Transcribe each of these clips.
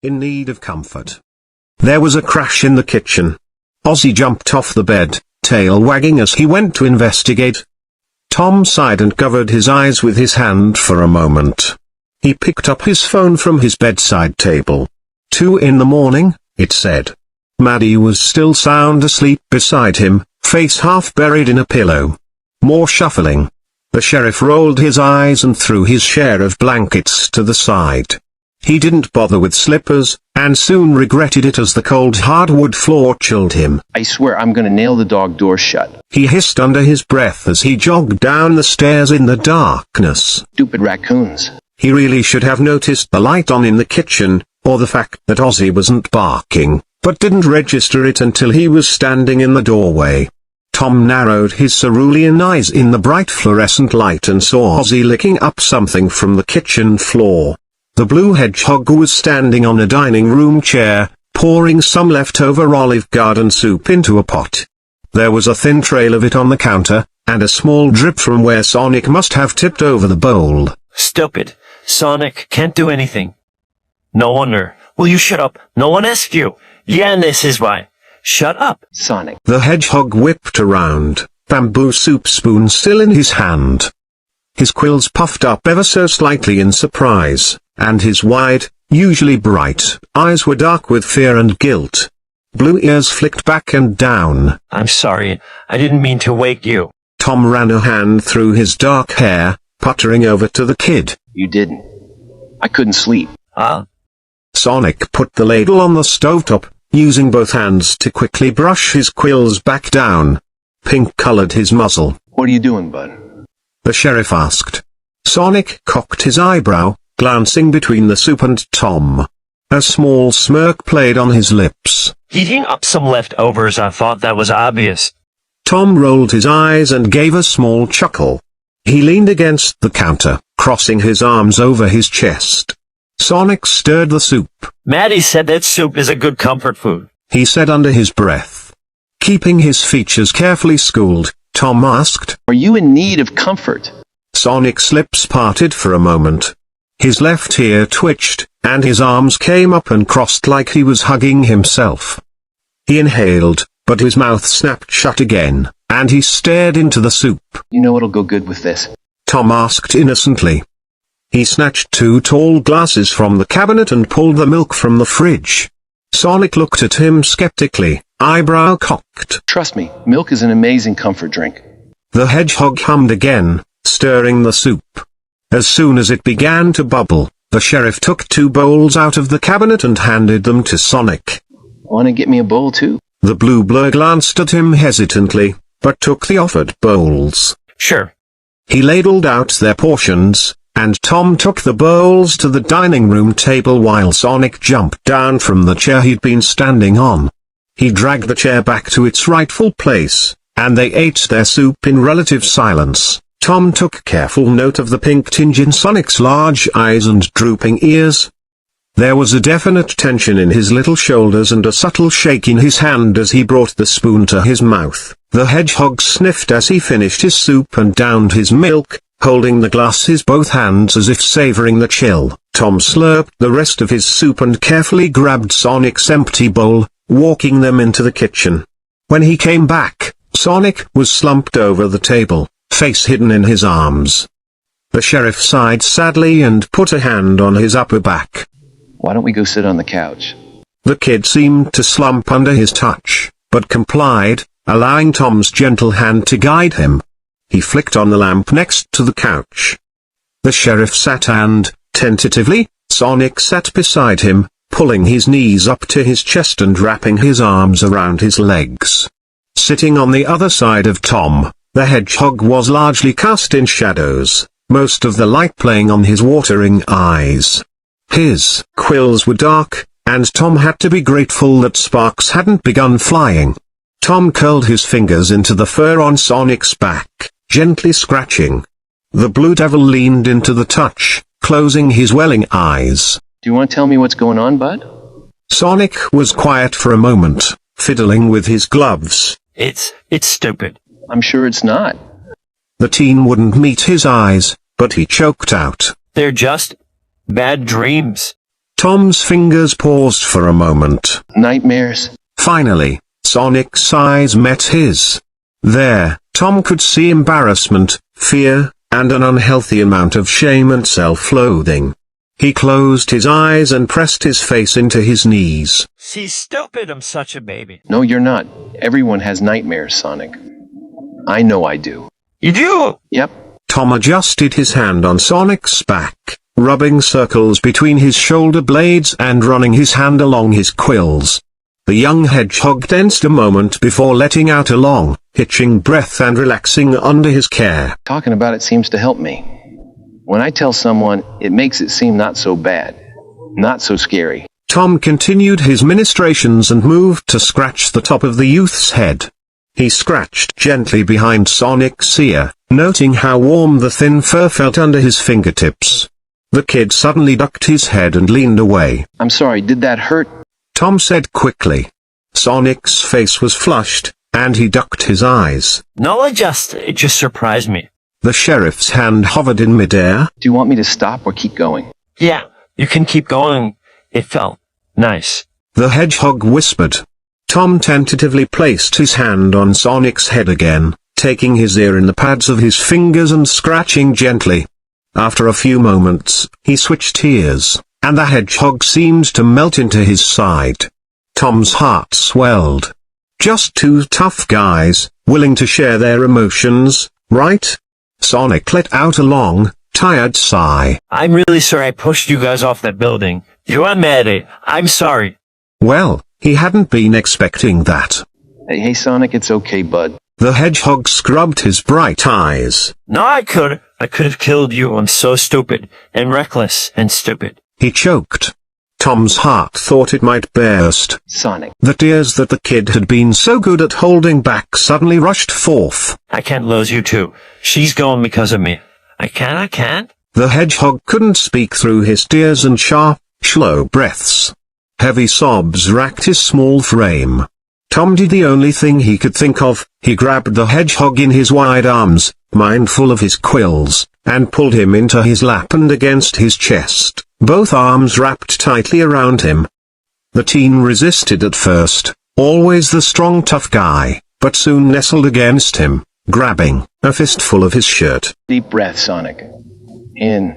in need of comfort. There was a crash in the kitchen. Ozzy jumped off the bed, tail wagging as he went to investigate. Tom sighed and covered his eyes with his hand for a moment. He picked up his phone from his bedside table. 2 in the morning, it said. Maddie was still sound asleep beside him, face half buried in a pillow. More shuffling. The sheriff rolled his eyes and threw his share of blankets to the side. He didn't bother with slippers, and soon regretted it as the cold hardwood floor chilled him. I swear I'm gonna nail the dog door shut. He hissed under his breath as he jogged down the stairs in the darkness. Stupid raccoons. He really should have noticed the light on in the kitchen, or the fact that Ozzy wasn't barking, but didn't register it until he was standing in the doorway. Tom narrowed his cerulean eyes in the bright fluorescent light and saw Ozzy licking up something from the kitchen floor. The blue hedgehog was standing on a dining room chair, pouring some leftover Olive Garden soup into a pot. There was a thin trail of it on the counter, and a small drip from where Sonic must have tipped over the bowl. Stupid. Sonic can't do anything. No wonder. Will you shut up? No one asked you. Yeah, and this is why. Shut up. Sonic. The hedgehog whipped around, bamboo soup spoon still in his hand. His quills puffed up ever so slightly in surprise, and his wide, usually bright, eyes were dark with fear and guilt. Blue ears flicked back and down. I'm sorry. I didn't mean to wake you. Tom ran a hand through his dark hair, puttering over to the kid. You didn't. I couldn't sleep. Sonic put the ladle on the stovetop, using both hands to quickly brush his quills back down. Pink colored his muzzle. What are you doing, bud? The sheriff asked. Sonic cocked his eyebrow, glancing between the soup and Tom. A small smirk played on his lips. Heating up some leftovers. I thought that was obvious. Tom rolled his eyes and gave a small chuckle. He leaned against the counter, crossing his arms over his chest. Sonic stirred the soup. Maddie said that soup is a good comfort food, he said under his breath. Keeping his features carefully schooled, Tom asked, Are you in need of comfort? Sonic's lips parted for a moment. His left ear twitched, and his arms came up and crossed like he was hugging himself. He inhaled, but his mouth snapped shut again, and he stared into the soup. You know what'll go good with this? Tom asked innocently. He snatched 2 tall glasses from the cabinet and pulled the milk from the fridge. Sonic looked at him skeptically, eyebrow cocked. Trust me, milk is an amazing comfort drink. The hedgehog hummed again, stirring the soup. As soon as it began to bubble, the sheriff took 2 bowls out of the cabinet and handed them to Sonic. Wanna get me a bowl too? The blue blur glanced at him hesitantly, but took the offered bowls. Sure. He ladled out their portions, and Tom took the bowls to the dining room table while Sonic jumped down from the chair he'd been standing on. He dragged the chair back to its rightful place, and they ate their soup in relative silence. Tom took careful note of the pink tinge in Sonic's large eyes and drooping ears. There was a definite tension in his little shoulders and a subtle shake in his hand as he brought the spoon to his mouth. The hedgehog sniffed as he finished his soup and downed his milk, holding the glasses both hands as if savoring the chill. Tom slurped the rest of his soup and carefully grabbed Sonic's empty bowl, walking them into the kitchen. When he came back, Sonic was slumped over the table, face hidden in his arms. The sheriff sighed sadly and put a hand on his upper back. Why don't we go sit on the couch? The kid seemed to slump under his touch, but complied, allowing Tom's gentle hand to guide him. He flicked on the lamp next to the couch. The sheriff sat and, tentatively, Sonic sat beside him, pulling his knees up to his chest and wrapping his arms around his legs. Sitting on the other side of Tom, the hedgehog was largely cast in shadows, most of the light playing on his watering eyes. His quills were dark, and Tom had to be grateful that sparks hadn't begun flying. Tom curled his fingers into the fur on Sonic's back, gently scratching. The Blue Devil leaned into the touch, closing his welling eyes. Do you want to tell me what's going on, bud? Sonic was quiet for a moment, fiddling with his gloves. It's stupid. I'm sure it's not. The teen wouldn't meet his eyes, but he choked out. They're just bad dreams. Tom's fingers paused for a moment. Nightmares? Finally, Sonic's eyes met his. There, Tom could see embarrassment, fear, and an unhealthy amount of shame and self-loathing. He closed his eyes and pressed his face into his knees. She's stupid, I'm such a baby. No, you're not. Everyone has nightmares, Sonic. I know I do. You do? Yep. Tom adjusted his hand on Sonic's back, rubbing circles between his shoulder blades and running his hand along his quills. The young hedgehog tensed a moment before letting out a long, hitching breath and relaxing under his care. Talking about it seems to help me. When I tell someone, it makes it seem not so bad. Not so scary. Tom continued his ministrations and moved to scratch the top of the youth's head. He scratched gently behind Sonic's ear, noting how warm the thin fur felt under his fingertips. The kid suddenly ducked his head and leaned away. I'm sorry, did that hurt? Tom said quickly. Sonic's face was flushed, and he ducked his eyes. No, it just surprised me. The sheriff's hand hovered in midair. Do you want me to stop or keep going? Yeah, you can keep going. It felt nice. The hedgehog whispered. Tom tentatively placed his hand on Sonic's head again, taking his ear in the pads of his fingers and scratching gently. After a few moments, he switched ears, and the hedgehog seemed to melt into his side. Tom's heart swelled. Just two tough guys, willing to share their emotions, right? Sonic let out a long, tired sigh. I'm really sorry I pushed you guys off that building. You are mad. I'm sorry. Well, he hadn't been expecting that. Hey, Sonic, it's okay, bud. The hedgehog scrubbed his bright eyes. No, I could have killed you. I'm so stupid and reckless and stupid. He choked. Tom's heart thought it might burst. Sonic. The tears that the kid had been so good at holding back suddenly rushed forth. I can't lose you too. She's going because of me. I can't. The hedgehog couldn't speak through his tears and sharp, slow breaths. Heavy sobs racked his small frame. Tom did the only thing he could think of. He grabbed the hedgehog in his wide arms, mindful of his quills, and pulled him into his lap and against his chest, both arms wrapped tightly around him. The teen resisted at first, always the strong tough guy, but soon nestled against him, grabbing a fistful of his shirt. Deep breath, Sonic. In.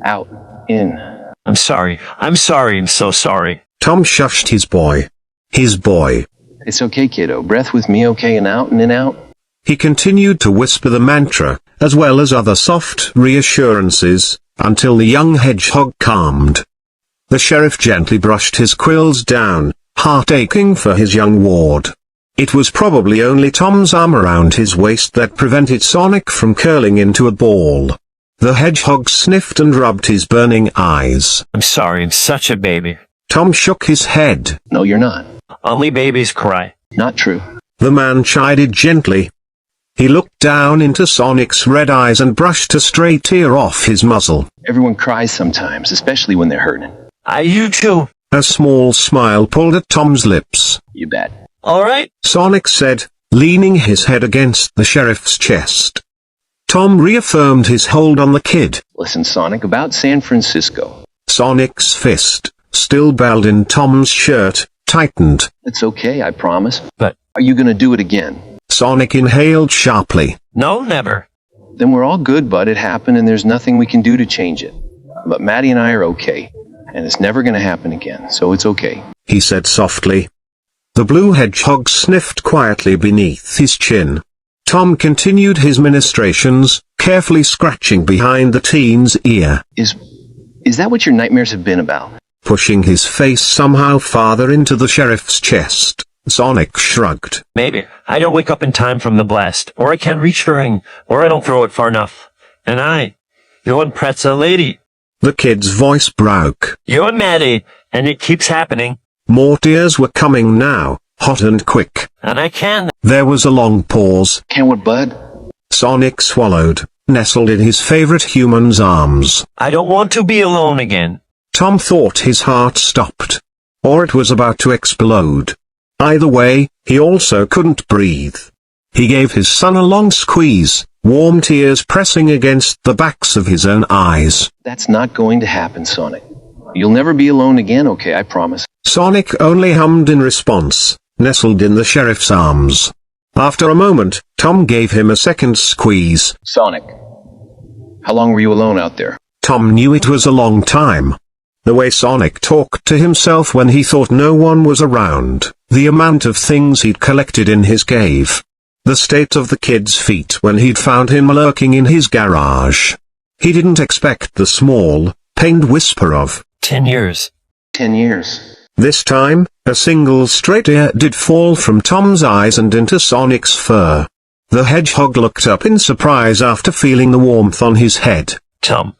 Out. In. I'm sorry. I'm so sorry. Tom shushed his boy. His boy. It's okay, kiddo. Breath with me, okay, and out and in out. He continued to whisper the mantra, as well as other soft reassurances, until the young hedgehog calmed. The sheriff gently brushed his quills down, heart aching for his young ward. It was probably only Tom's arm around his waist that prevented Sonic from curling into a ball. The hedgehog sniffed and rubbed his burning eyes. I'm sorry, I'm such a baby. Tom shook his head. No, you're not. Only babies cry. Not true. The man chided gently. He looked down into Sonic's red eyes and brushed a stray tear off his muzzle. Everyone cries sometimes, especially when they're hurting. You too. A small smile pulled at Tom's lips. You bet. Alright. Sonic said, leaning his head against the sheriff's chest. Tom reaffirmed his hold on the kid. Listen, Sonic, about San Francisco. Sonic's fist, still balled in Tom's shirt, tightened. It's okay, I promise. But are you gonna do it again? Sonic inhaled sharply. No, never. Then we're all good, bud. It happened and there's nothing we can do to change it. But Maddie and I are okay. And it's never gonna happen again, so it's okay. He said softly. The blue hedgehog sniffed quietly beneath his chin. Tom continued his ministrations, carefully scratching behind the teen's ear. Is that what your nightmares have been about? Pushing his face somehow farther into the sheriff's chest, Sonic shrugged. Maybe. I don't wake up in time from the blast, or I can't reach the ring, or I don't throw it far enough. And you and Pretzel Lady. The kid's voice broke. You and Maddie, and it keeps happening. More tears were coming now, hot and quick. And I can. There was a long pause. Can what, bud? Sonic swallowed, nestled in his favorite human's arms. I don't want to be alone again. Tom thought his heart stopped. Or it was about to explode. Either way, he also couldn't breathe. He gave his son a long squeeze, warm tears pressing against the backs of his own eyes. That's not going to happen, Sonic. You'll never be alone again, okay, I promise. Sonic only hummed in response, nestled in the sheriff's arms. After a moment, Tom gave him a second squeeze. Sonic, how long were you alone out there? Tom knew it was a long time. The way Sonic talked to himself when he thought no one was around, the amount of things he'd collected in his cave. The state of the kid's feet when he'd found him lurking in his garage. He didn't expect the small, pained whisper of 10 years. 10 years. This time, a single straight tear did fall from Tom's eyes and into Sonic's fur. The hedgehog looked up in surprise after feeling the warmth on his head. Tom.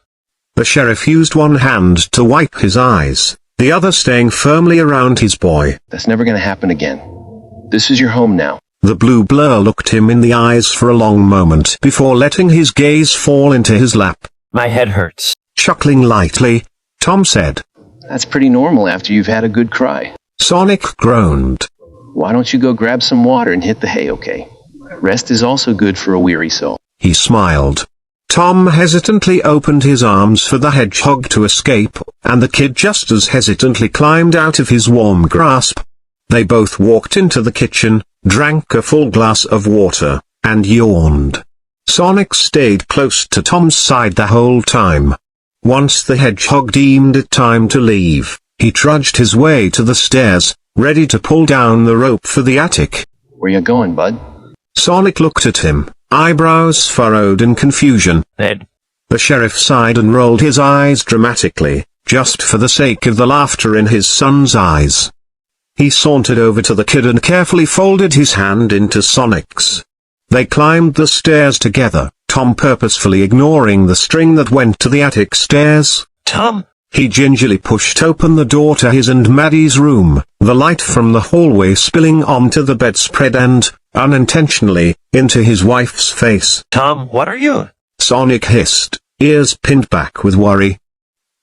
The sheriff used one hand to wipe his eyes, the other staying firmly around his boy. That's never gonna happen again. This is your home now. The blue blur looked him in the eyes for a long moment before letting his gaze fall into his lap. My head hurts. Chuckling lightly, Tom said. That's pretty normal after you've had a good cry. Sonic groaned. Why don't you go grab some water and hit the hay, okay? Rest is also good for a weary soul. He smiled. Tom hesitantly opened his arms for the hedgehog to escape, and the kid just as hesitantly climbed out of his warm grasp. They both walked into the kitchen, drank a full glass of water, and yawned. Sonic stayed close to Tom's side the whole time. Once the hedgehog deemed it time to leave, he trudged his way to the stairs, ready to pull down the rope for the attic. Where you going, bud? Sonic looked at him, eyebrows furrowed in confusion. Ned. The sheriff sighed and rolled his eyes dramatically, just for the sake of the laughter in his son's eyes. He sauntered over to the kid and carefully folded his hand into Sonic's. They climbed the stairs together, Tom purposefully ignoring the string that went to the attic stairs. Tom. He gingerly pushed open the door to his and Maddie's room, the light from the hallway spilling onto the bedspread and, unintentionally, into his wife's face. Tom, what are you? Sonic hissed, ears pinned back with worry.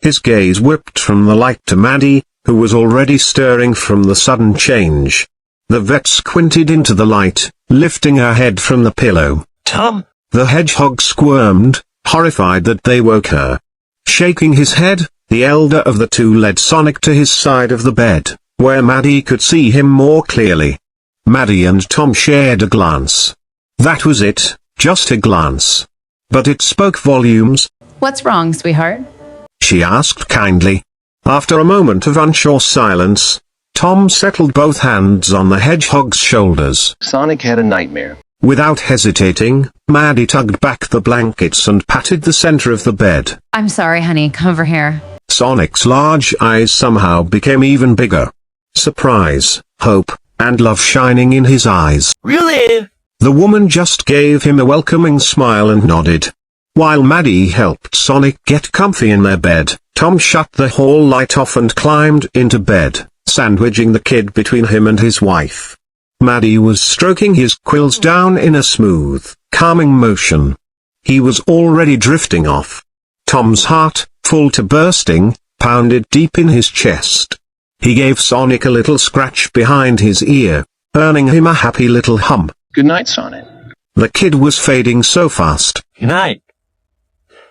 His gaze whipped from the light to Maddie, who was already stirring from the sudden change. The vet squinted into the light, lifting her head from the pillow. Tom. The hedgehog squirmed, horrified that they woke her. Shaking his head, the elder of the two led Sonic to his side of the bed, where Maddie could see him more clearly. Maddie and Tom shared a glance. That was it, just a glance. But it spoke volumes. What's wrong, sweetheart? She asked kindly. After a moment of unsure silence, Tom settled both hands on the hedgehog's shoulders. Sonic had a nightmare. Without hesitating, Maddie tugged back the blankets and patted the center of the bed. I'm sorry, honey. Come over here. Sonic's large eyes somehow became even bigger. Surprise, hope, and love shining in his eyes. Really? The woman just gave him a welcoming smile and nodded. While Maddie helped Sonic get comfy in their bed, Tom shut the hall light off and climbed into bed, sandwiching the kid between him and his wife. Maddie was stroking his quills down in a smooth, calming motion. He was already drifting off. Tom's heart, full to bursting, pounded deep in his chest. He gave Sonic a little scratch behind his ear, earning him a happy little hum. Good night, Sonic. The kid was fading so fast. Good night.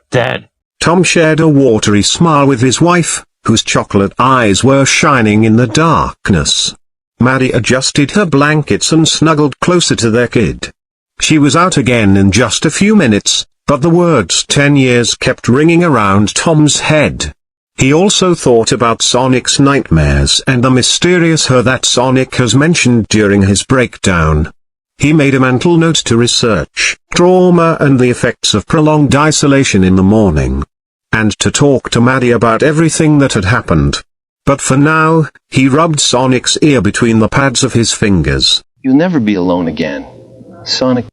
Dad. Tom shared a watery smile with his wife, whose chocolate eyes were shining in the darkness. Maddie adjusted her blankets and snuggled closer to their kid. She was out again in just a few minutes, but the words 10 years kept ringing around Tom's head. He also thought about Sonic's nightmares and the mysterious her that Sonic has mentioned during his breakdown. He made a mental note to research trauma and the effects of prolonged isolation in the morning, and to talk to Maddie about everything that had happened. But for now, he rubbed Sonic's ear between the pads of his fingers. You'll never be alone again. Sonic.